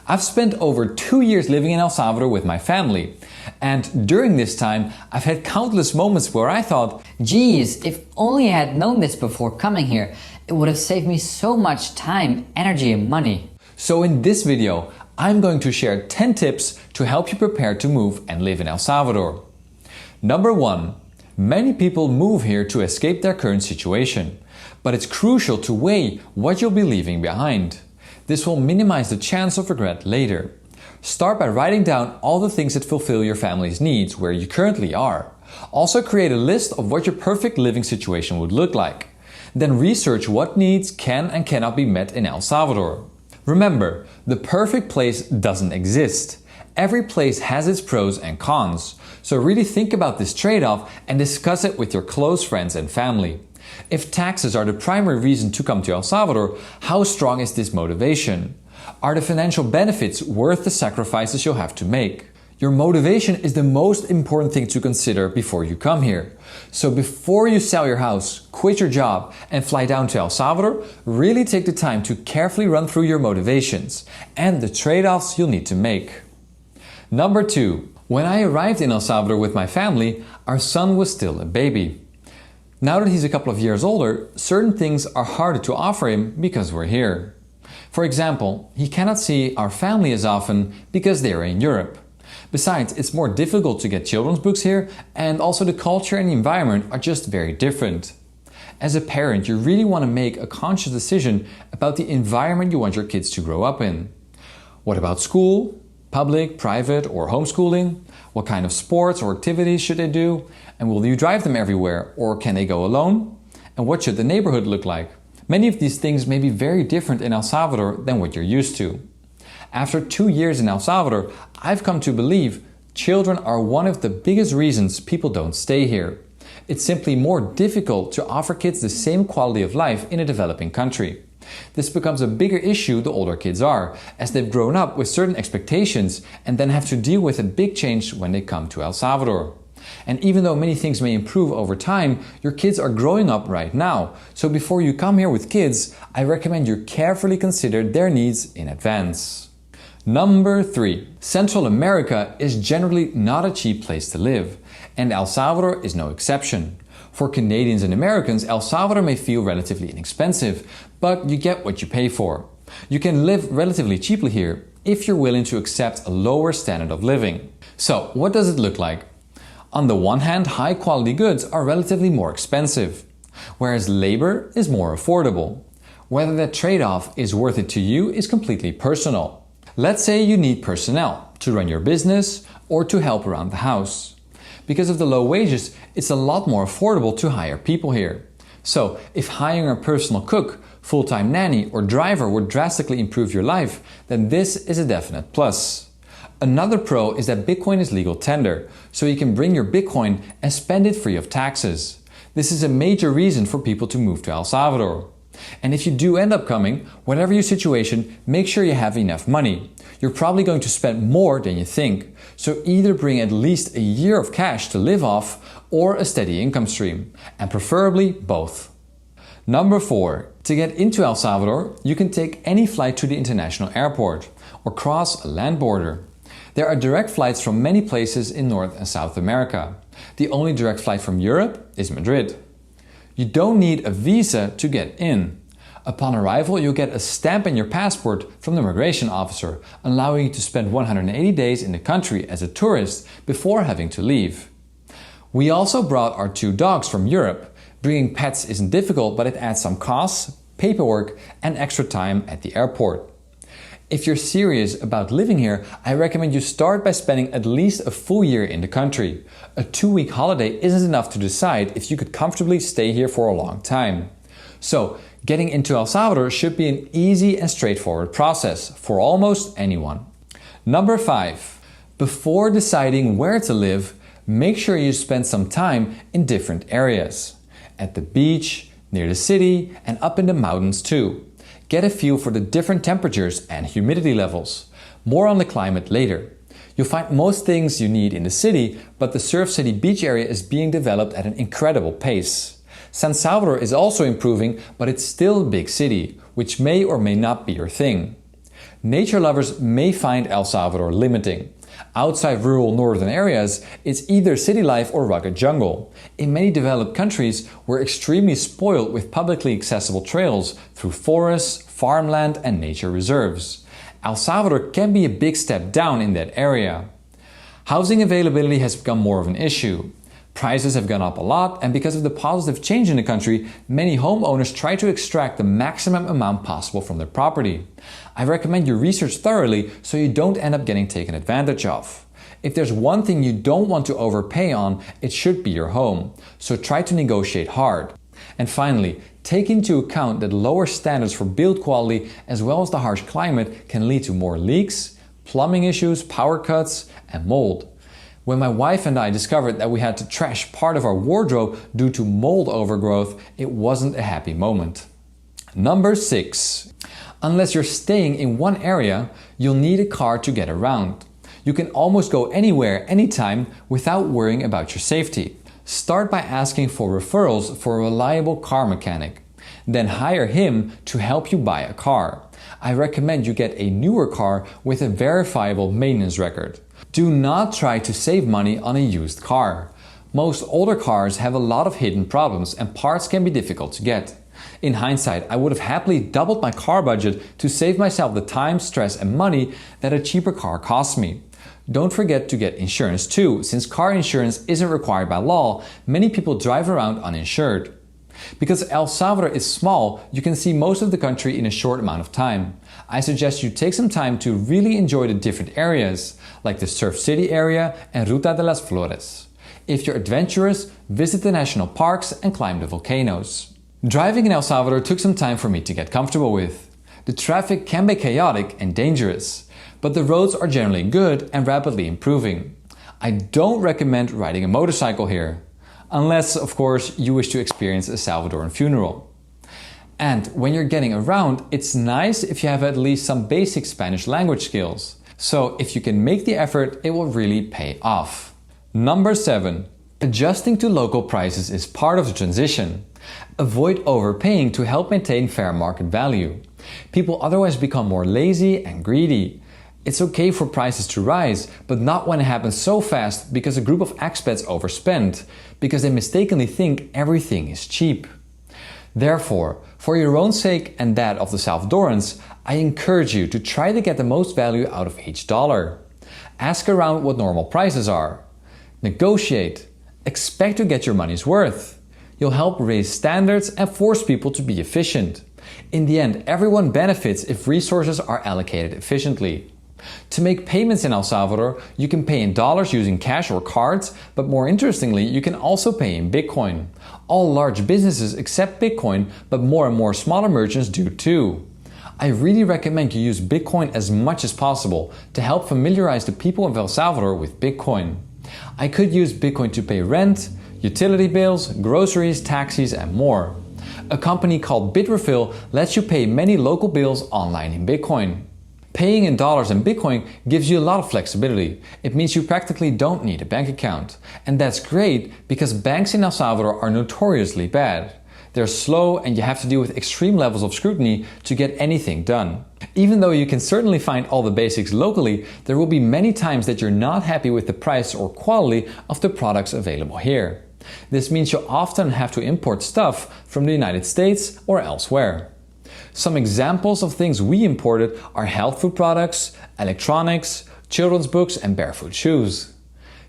I've spent over 2 years living in El Salvador with my family, and during this time I've had countless moments where I thought, geez, if only I had known this before coming here, it would have saved me so much time, energy and money. So in this video, I'm going to share 10 tips to help you prepare to move and live in El Salvador. Number 1. Many people move here to escape their current situation, but it's crucial to weigh what you'll be leaving behind. This will minimize the chance of regret later. Start by writing down all the things that fulfill your family's needs where you currently are. Also create a list of what your perfect living situation would look like. Then research what needs can and cannot be met in El Salvador. Remember, the perfect place doesn't exist. Every place has its pros and cons, so really think about this trade-off and discuss it with your close friends and family. If taxes are the primary reason to come to El Salvador, how strong is this motivation? Are the financial benefits worth the sacrifices you'll have to make? Your motivation is the most important thing to consider before you come here. So before you sell your house, quit your job, and fly down to El Salvador, really take the time to carefully run through your motivations and the trade-offs you'll need to make. Number 2. When I arrived in El Salvador with my family, our son was still a baby. Now that he's a couple of years older, certain things are harder to offer him because we're here. For example, he cannot see our family as often because they are in Europe. Besides, it's more difficult to get children's books here, and also the culture and the environment are just very different. As a parent, you really want to make a conscious decision about the environment you want your kids to grow up in. What about school? Public, private, or homeschooling? What kind of sports or activities should they do? And will you drive them everywhere, or can they go alone? And what should the neighborhood look like? Many of these things may be very different in El Salvador than what you're used to. After 2 years in El Salvador, I've come to believe children are one of the biggest reasons people don't stay here. It's simply more difficult to offer kids the same quality of life in a developing country. This becomes a bigger issue the older kids are, as they've grown up with certain expectations and then have to deal with a big change when they come to El Salvador. And even though many things may improve over time, your kids are growing up right now. So before you come here with kids, I recommend you carefully consider their needs in advance. Number 3. Central America is generally not a cheap place to live, and El Salvador is no exception. For Canadians and Americans, El Salvador may feel relatively inexpensive, but you get what you pay for. You can live relatively cheaply here if you're willing to accept a lower standard of living. So, what does it look like? On the one hand, high-quality goods are relatively more expensive, whereas labor is more affordable. Whether that trade-off is worth it to you is completely personal. Let's say you need personnel to run your business or to help around the house. Because of the low wages, it's a lot more affordable to hire people here. So, if hiring a personal cook, full-time nanny or driver would drastically improve your life, then this is a definite plus. Another pro is that Bitcoin is legal tender, so you can bring your Bitcoin and spend it free of taxes. This is a major reason for people to move to El Salvador. And if you do end up coming, whatever your situation, make sure you have enough money. You're probably going to spend more than you think, so either bring at least a year of cash to live off or a steady income stream, and preferably both. Number 4. To get into El Salvador, you can take any flight to the international airport or cross a land border. There are direct flights from many places in North and South America. The only direct flight from Europe is Madrid. You don't need a visa to get in. Upon arrival, you'll get a stamp in your passport from the immigration officer, allowing you to spend 180 days in the country as a tourist before having to leave. We also brought our 2 dogs from Europe. Bringing pets isn't difficult, but it adds some costs, paperwork, and extra time at the airport. If you're serious about living here, I recommend you start by spending at least a full year in the country. A 2-week holiday isn't enough to decide if you could comfortably stay here for a long time. So, getting into El Salvador should be an easy and straightforward process for almost anyone. Number 5. Before deciding where to live, make sure you spend some time in different areas. At the beach, near the city, and up in the mountains too. Get a feel for the different temperatures and humidity levels. More on the climate later. You'll find most things you need in the city, but the Surf City beach area is being developed at an incredible pace. San Salvador is also improving, but it's still a big city, which may or may not be your thing. Nature lovers may find El Salvador limiting. Outside rural northern areas, it's either city life or rugged jungle. In many developed countries, we're extremely spoiled with publicly accessible trails through forests, farmland, and nature reserves. El Salvador can be a big step down in that area. Housing availability has become more of an issue. Prices have gone up a lot, and because of the positive change in the country, many homeowners try to extract the maximum amount possible from their property. I recommend you research thoroughly so you don't end up getting taken advantage of. If there's one thing you don't want to overpay on, it should be your home, so try to negotiate hard. And finally, take into account that lower standards for build quality as well as the harsh climate can lead to more leaks, plumbing issues, power cuts, and mold. When my wife and I discovered that we had to trash part of our wardrobe due to mold overgrowth, it wasn't a happy moment. Number 6. Unless you're staying in one area, you'll need a car to get around. You can almost go anywhere, anytime, without worrying about your safety. Start by asking for referrals for a reliable car mechanic. Then hire him to help you buy a car. I recommend you get a newer car with a verifiable maintenance record. Do not try to save money on a used car. Most older cars have a lot of hidden problems and parts can be difficult to get. In hindsight, I would have happily doubled my car budget to save myself the time, stress and money that a cheaper car cost me. Don't forget to get insurance too. Since car insurance isn't required by law, many people drive around uninsured. Because El Salvador is small, you can see most of the country in a short amount of time. I suggest you take some time to really enjoy the different areas, like the Surf City area and Ruta de las Flores. If you're adventurous, visit the national parks and climb the volcanoes. Driving in El Salvador took some time for me to get comfortable with. The traffic can be chaotic and dangerous, but the roads are generally good and rapidly improving. I don't recommend riding a motorcycle here. Unless, of course, you wish to experience a Salvadoran funeral. And when you're getting around, it's nice if you have at least some basic Spanish language skills. So if you can make the effort, it will really pay off. Number 7. Adjusting to local prices is part of the transition. Avoid overpaying to help maintain fair market value. People otherwise become more lazy and greedy. It's okay for prices to rise, but not when it happens so fast because a group of expats overspend, because they mistakenly think everything is cheap. Therefore, for your own sake and that of the Salvadorans, I encourage you to try to get the most value out of each dollar. Ask around what normal prices are. Negotiate. Expect to get your money's worth. You'll help raise standards and force people to be efficient. In the end, everyone benefits if resources are allocated efficiently. To make payments in El Salvador, you can pay in dollars using cash or cards, but more interestingly, you can also pay in Bitcoin. All large businesses accept Bitcoin, but more and more smaller merchants do too. I really recommend you use Bitcoin as much as possible to help familiarize the people of El Salvador with Bitcoin. I could use Bitcoin to pay rent, utility bills, groceries, taxis, and more. A company called Bitrefill lets you pay many local bills online in Bitcoin. Paying in dollars and Bitcoin gives you a lot of flexibility. It means you practically don't need a bank account. And that's great because banks in El Salvador are notoriously bad. They're slow and you have to deal with extreme levels of scrutiny to get anything done. Even though you can certainly find all the basics locally, there will be many times that you're not happy with the price or quality of the products available here. This means you'll often have to import stuff from the United States or elsewhere. Some examples of things we imported are health food products, electronics, children's books, and barefoot shoes.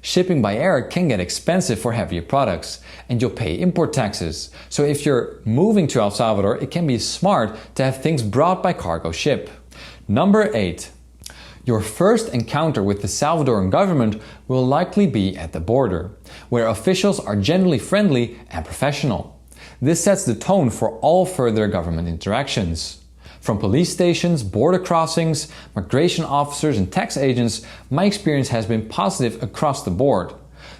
Shipping by air can get expensive for heavier products, and you'll pay import taxes. So if you're moving to El Salvador, it can be smart to have things brought by cargo ship. Number 8. Your first encounter with the Salvadoran government will likely be at the border, where officials are generally friendly and professional. This sets the tone for all further government interactions. From police stations, border crossings, migration officers and tax agents, my experience has been positive across the board.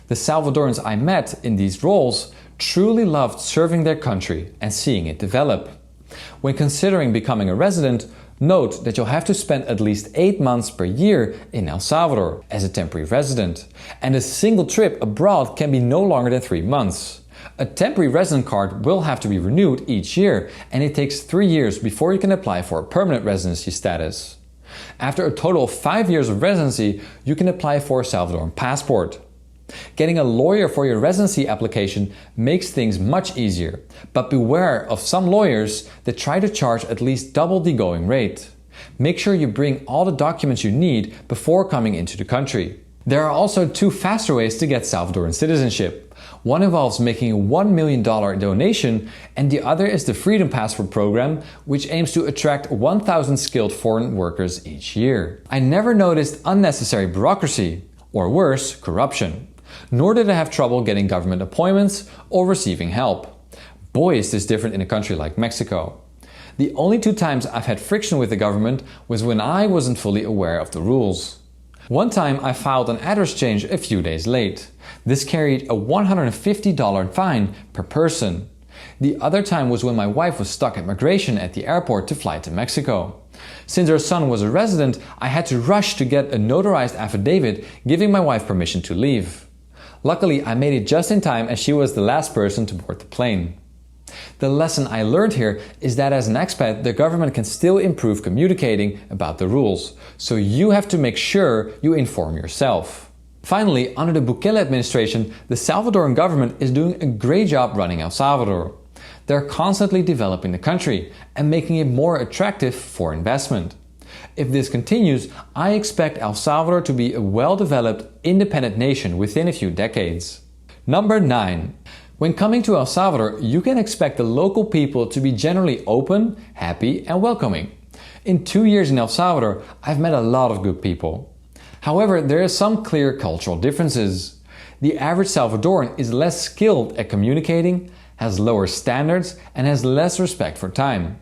The Salvadorans I met in these roles truly loved serving their country and seeing it develop. When considering becoming a resident, note that you'll have to spend at least 8 months per year in El Salvador as a temporary resident, and a single trip abroad can be no longer than 3 months. A temporary resident card will have to be renewed each year, and it takes 3 years before you can apply for a permanent residency status. After a total of 5 years of residency, you can apply for a Salvadoran passport. Getting a lawyer for your residency application makes things much easier, but beware of some lawyers that try to charge at least double the going rate. Make sure you bring all the documents you need before coming into the country. There are also 2 faster ways to get Salvadoran citizenship. One involves making a $1 million donation, and the other is the Freedom Passport program, which aims to attract 1,000 skilled foreign workers each year. I never noticed unnecessary bureaucracy, or worse, corruption. Nor did I have trouble getting government appointments or receiving help. Boy, is this different in a country like Mexico. The only 2 times I've had friction with the government was when I wasn't fully aware of the rules. One time I filed an address change a few days late. This carried a $150 fine per person. The other time was when my wife was stuck at migration at the airport to fly to Mexico. Since our son was a resident, I had to rush to get a notarized affidavit giving my wife permission to leave. Luckily, I made it just in time as she was the last person to board the plane. The lesson I learned here is that as an expat, the government can still improve communicating about the rules, so you have to make sure you inform yourself. Finally, under the Bukele administration, the Salvadoran government is doing a great job running El Salvador. They're constantly developing the country and making it more attractive for investment. If this continues, I expect El Salvador to be a well-developed, independent nation within a few decades. Number 9. When coming to El Salvador, you can expect the local people to be generally open, happy, and welcoming. In 2 years in El Salvador, I've met a lot of good people. However, there are some clear cultural differences. The average Salvadoran is less skilled at communicating, has lower standards, and has less respect for time.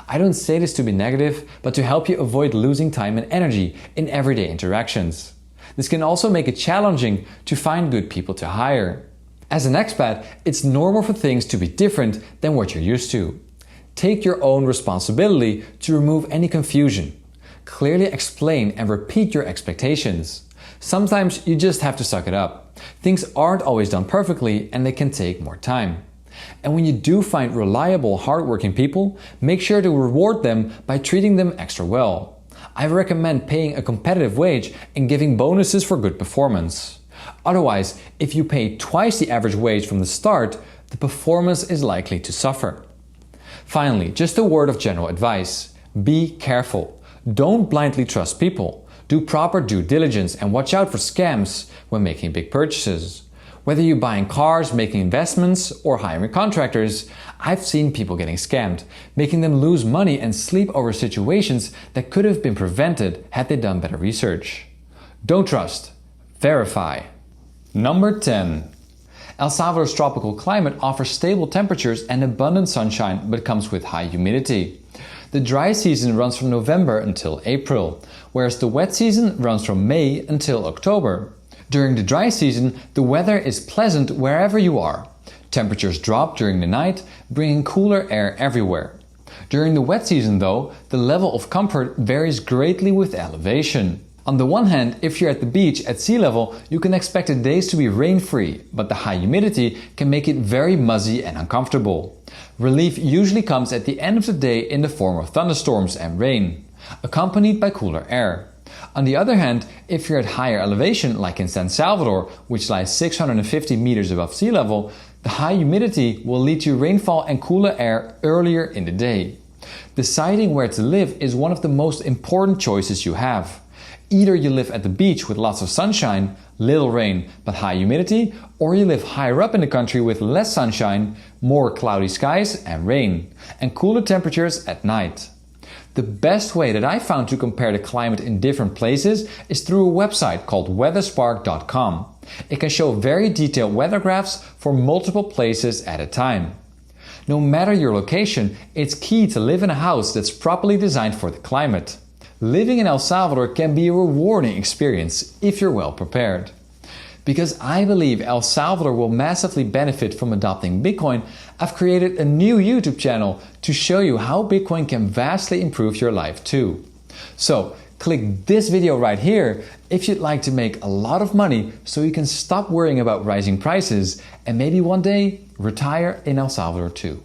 I don't say this to be negative, but to help you avoid losing time and energy in everyday interactions. This can also make it challenging to find good people to hire. As an expat, it's normal for things to be different than what you're used to. Take your own responsibility to remove any confusion. Clearly explain and repeat your expectations. Sometimes you just have to suck it up. Things aren't always done perfectly and they can take more time. And when you do find reliable, hardworking people, make sure to reward them by treating them extra well. I recommend paying a competitive wage and giving bonuses for good performance. Otherwise, if you pay twice the average wage from the start, the performance is likely to suffer. Finally, just a word of general advice. Be careful. Don't blindly trust people. Do proper due diligence and watch out for scams when making big purchases. Whether you're buying cars, making investments, or hiring contractors, I've seen people getting scammed, making them lose money and sleep over situations that could have been prevented had they done better research. Don't trust. Verify. Number 10. El Salvador's tropical climate offers stable temperatures and abundant sunshine, but comes with high humidity. The dry season runs from November until April, whereas the wet season runs from May until October. During the dry season, the weather is pleasant wherever you are. Temperatures drop during the night, bringing cooler air everywhere. During the wet season, though, the level of comfort varies greatly with elevation. On the one hand, if you're at the beach at sea level, you can expect the days to be rain-free, but the high humidity can make it very muzzy and uncomfortable. Relief usually comes at the end of the day in the form of thunderstorms and rain, accompanied by cooler air. On the other hand, if you're at higher elevation, like in San Salvador, which lies 650 meters above sea level, the high humidity will lead to rainfall and cooler air earlier in the day. Deciding where to live is one of the most important choices you have. Either you live at the beach with lots of sunshine, little rain, but high humidity, or you live higher up in the country with less sunshine, more cloudy skies and rain, and cooler temperatures at night. The best way that I found to compare the climate in different places is through a website called weatherspark.com. It can show very detailed weather graphs for multiple places at a time. No matter your location, it's key to live in a house that's properly designed for the climate. Living in El Salvador can be a rewarding experience if you're well prepared. Because I believe El Salvador will massively benefit from adopting Bitcoin, I've created a new YouTube channel to show you how Bitcoin can vastly improve your life too. So click this video right here if you'd like to make a lot of money so you can stop worrying about rising prices and maybe one day retire in El Salvador too.